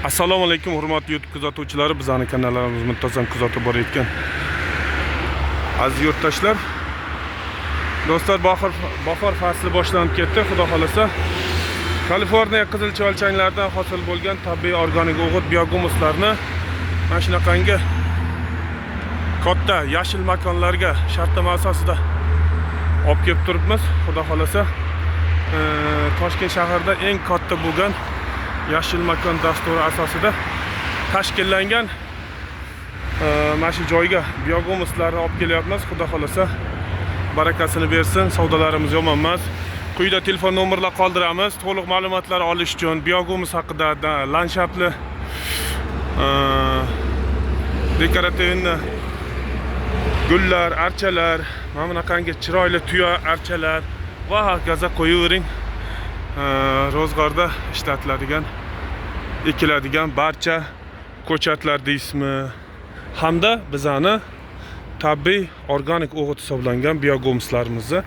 Assalomu alaykum hurmatli YouTube kuzatuvchilari, bizning kanallarimizni muntazam kuzatib borayotgan aziz yurtdoshlar. Do'stlar, bahor fasli boshlanib ketdi. Xudo xolasa Kaliforniya qizilcha o'lchanglaridan hosil bo'lgan tabiiy organik o'g'it biogumuslarni mana shunaqangi katta yashil makonlarga shartnoma asosida olib kelib turibmiz. Xudo xolasa Toshkent shahrida eng katta bo'lgan yashil makon dasturi asosida tashkillangan mana shu joyga biogumuslarni olib kelyapmiz. Xudo xolasa barakasini bersin. Savdolarimiz yomon emas. Quyida telefon nomerlar qoldiramiz. To'liq ma'lumotlar olish uchun biogumus haqida, landshaftli dekorativ gullar, archalar, mana bunaqangi chiroyli tuya archalar va hokazo qo'yavering. Ro'zg'orda ishlatiladigan, ekiladigan barcha ko'chatlar deysizmi, hamda bizani tabiiy organik o'g'it hisoblangan biogumuslarimizni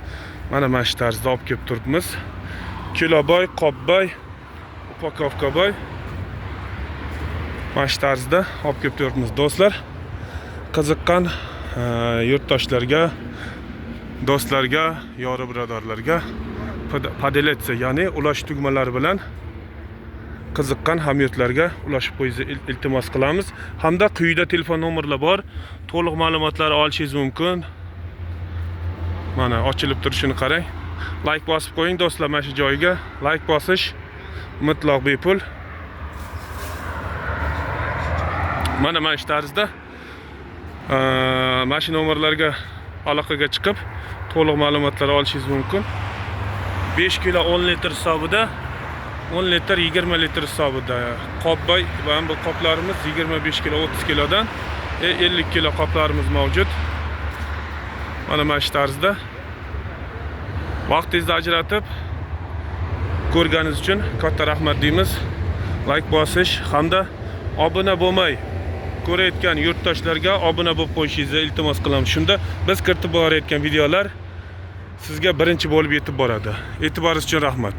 mana shu tarzda olib kelib turibmiz. Kiloboy, qopboy, upakovkaboy mana shu tarzda olib kelib turibmiz do'stlar. Qiziqqan yurtdoshlarga, do'stlarga, yori birodarlarga podeletsiya, ya'ni ulash tugmalari bilan qiziqqan hamyurtlarga ulashib qo'yishingizni iltimos qilamiz. Hamda quyida telefon nomerlar bor. To'liq ma'lumotlar olishingiz mumkin. Mana ochilib turishini qarang. Like bosib qo'ying do'stlar, mana shu joyga like bosish mutlaq bepul. Mana shu tarzda mana shu nomerlarga aloqaga chiqib to'liq ma'lumotlar olishingiz mumkin. 5 kilo 10 litr hisobida, 10 litr 20 litr hisobida qopboy va bu qoplarimiz 25 kilo 30 kilodan 50 kilo qoplarimiz mavjud. Mana shu tarzda vaqtingizni ajratib ko'rganingiz uchun katta rahmat deymiz. Like bosish hamda obuna bo'lmay ko'rayotgan yurtdoshlarga obuna bo'lib qo'yishingizni iltimos qilamiz. Shunda biz kiritib borayotgan videolar sizga birinchi bo'lib yetib boradi. E'tiboringiz uchun rahmat.